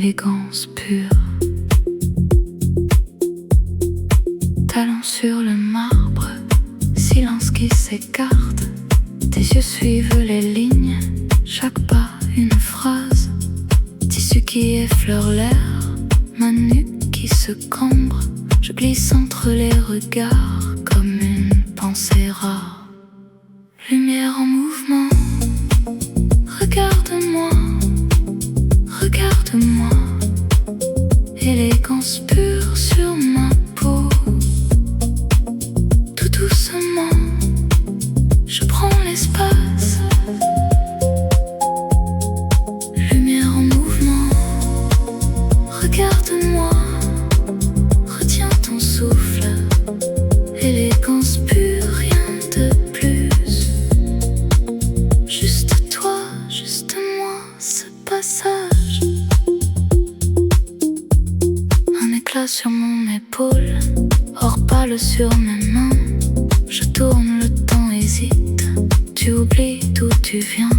élégance pure. Talons sur le marbre, silence qui s'écarte. Tes yeux suivent les lignes, chaque pas une phrase. Tissu qui effleure l'air, ma nuque qui se cambre. Je glisse entre les regards comme une pensée rare. Lumière en mouvement, regarde-moi, regarde-moi. Élégance pure sur ma peau. Tout doucement, je prends l'espace. Lumière en mouvement, regarde-moi. Retiens ton souffle. Élégance pure, rien de plus. Juste toi, juste moi, ce passage. Un éclat sur mon épaule, hors pâle sur mes mains. Je tourne, le temps hésite. Tu oublies d'où tu viens.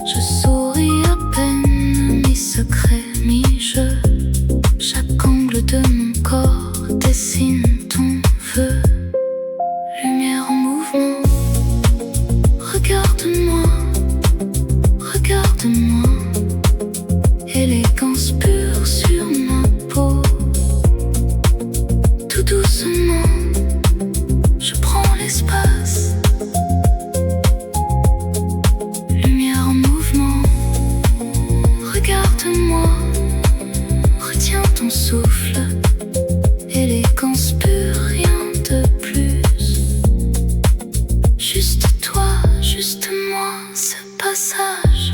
Je souris à peine, mi-secret, mi-jeu. Chaque angle de mon corps dessine ton vœu. Lumière en mouvement, regarde-moi, regarde-moi. Élégance pure sur ma peau. Tout doucement, je prends l'espace. Lumière en mouvement, regarde-moi. Retiens ton souffle. Élégance pure, rien de plus. Juste toi, juste moi, ce passage.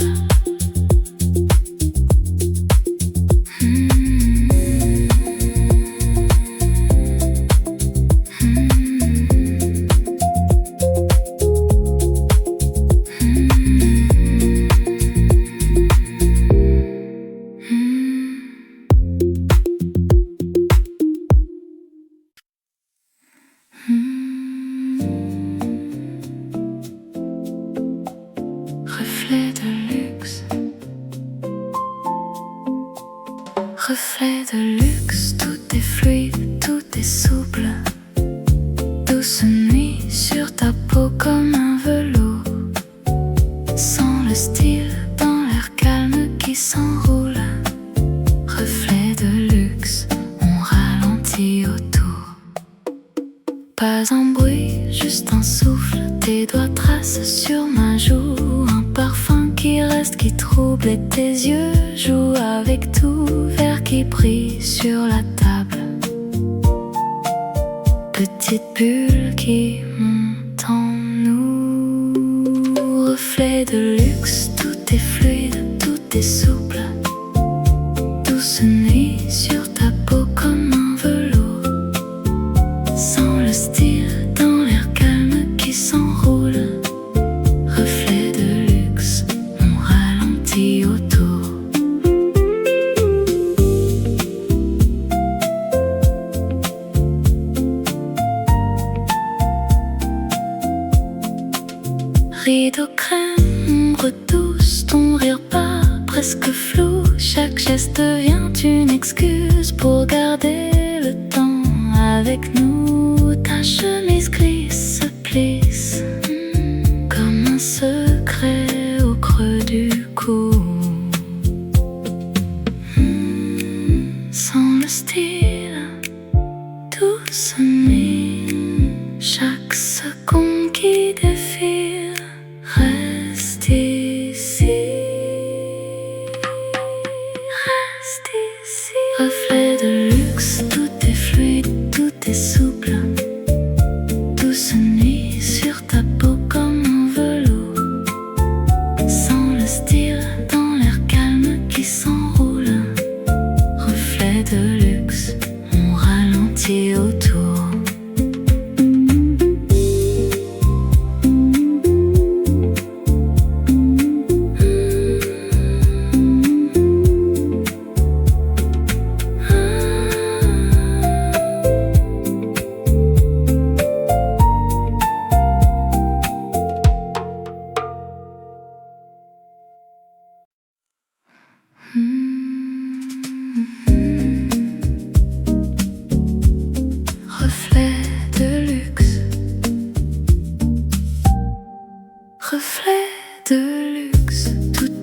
Reflet de luxe, reflet de luxe, tout est fluide, tout est souple. Douce nuit sur ta peau comme un velours. Sans le style, dans l'air calme qui s'enroule. Reflet de luxe, on ralentit autour. Pas un bruit, juste un souffle. Tes doigts tracent sur ma joue. Un parfum qui reste, qui trouble. Et tes yeux jouent avec tout. Verre qui brille sur la table. Petite bulle qui monte en nous. Reflet de luxe, tout est fluide, tout est souple. Douce nuit sur ta peau comme un velours. Sans le style, dans l'air calme qui s'enroule. Reflet de luxe, on ralentit autour. Rideau crème, ombre douce, ton rire part presque flou. Chaque geste devient une excuse pour garder le temps avec nous. Ta chemise glisse, se plisse, comme un secret au creux du cou. Sans le style, douce nuit, chaque seconde qui défile. Reste ici, reste ici. Reflet de luxe, tout est fluide, tout est souple.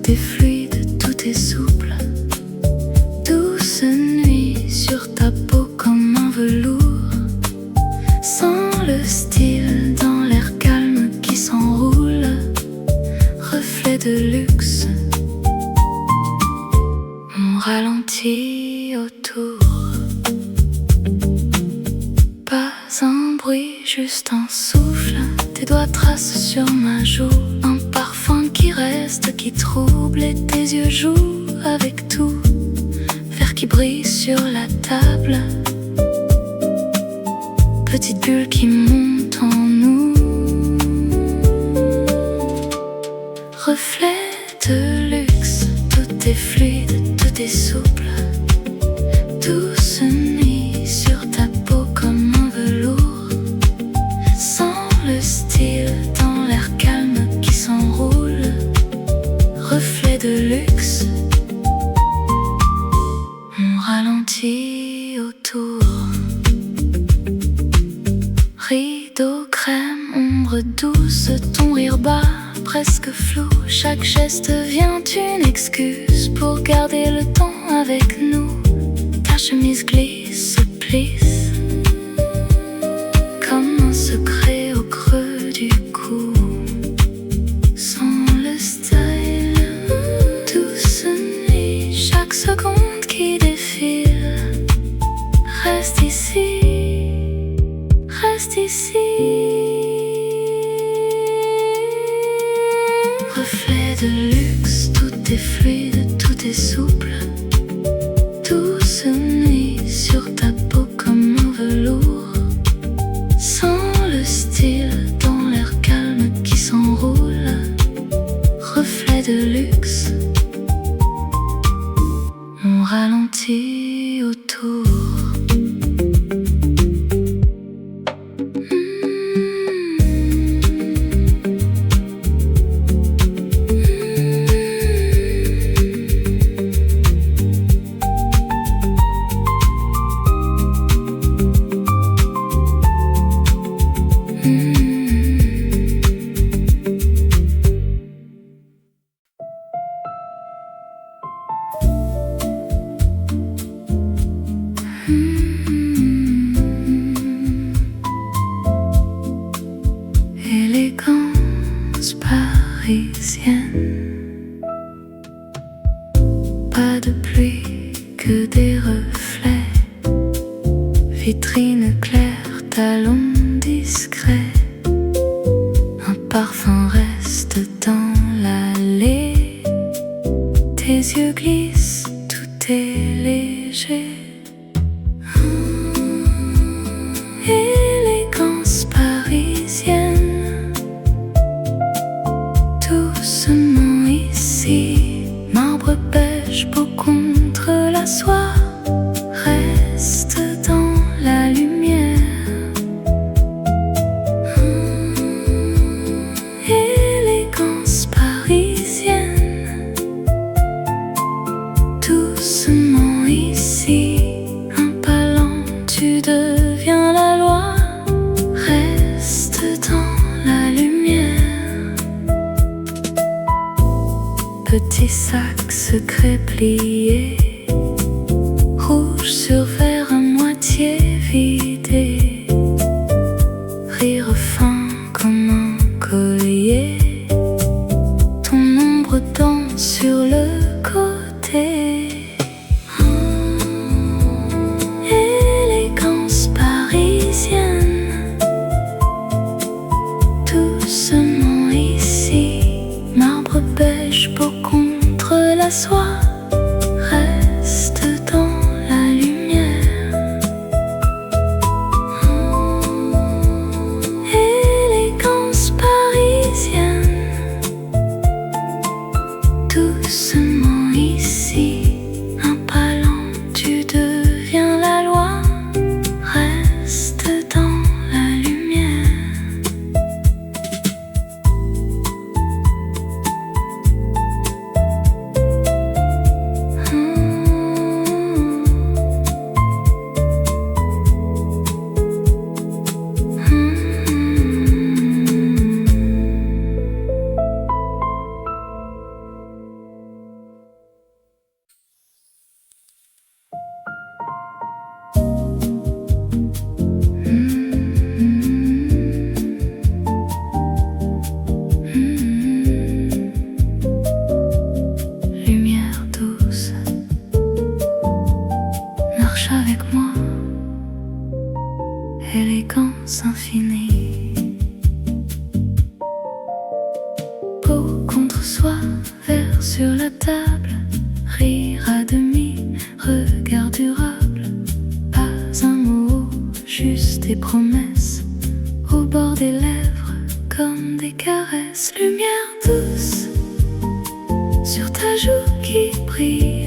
est fluide, tout est souple. Douce nuit sur ta peau comme un velours. Sans le style dans l'air calme qui s'enroule. Reflet de luxe. On ralentit autour. Pas un bruit, juste un souffle. Tes doigts tracent sur ma joue un parfum qui reste, qui trouble. Et tes yeux jouent avec tout. Verre qui brille sur la table. Petite bulle qui monte en nous. Reflet de luxe. Tout est fluide, tout est souple. Douce nuit sur ta peau comme un velours. Sans le style dans l'air calme qui s'enroule. Reflet de luxe. On ralentit autour. Rideau crème, ombre douce, ton rire bas, presque flou. Chaque geste devient une excuse pour garder le temps avec nous. Ta chemise glisse, se plisse comme un secret au creux du cou. Sans le style, douce nuit, chaque seconde qui défile. Reste ici. Reste ici. Reflet de luxe, tout est fluide, tout est souple. Douce nuit sur ta peau comme un velours. Sans le style dans l'air calme qui s'enroule. Reflet de luxe. On ralentit autour. Élégance parisienne. Pas de pluie que des reflets. Vitrine claire, talon discret. Un parfum reste dans l'allée. Tes yeux glissent, tout est léger. Élégance parisienne. Doucement ici, marbre beige, beau contre la soie. Reste dans la lumière. Élégance parisienne. Doucement ici, un pas lent, tu deviens la loi. Reste dans la lumière. Petit sac secret plié, rouge sur verre à moitié vidé. Rire fin comme un collier. Ton ombre danse sur le côté. Élégance parisienne. Doucement ici, marbre beige, beau contre la soie. Reste dans la lumière. Élégance parisienne. Doucement ici, un pas lent, tu deviens la loi. Reste dans la lumière. table, rire à demi, regard durable. Pas un mot, juste des promesses au bord des lèvres, comme des caresses. Lumière douce sur ta joue qui brille.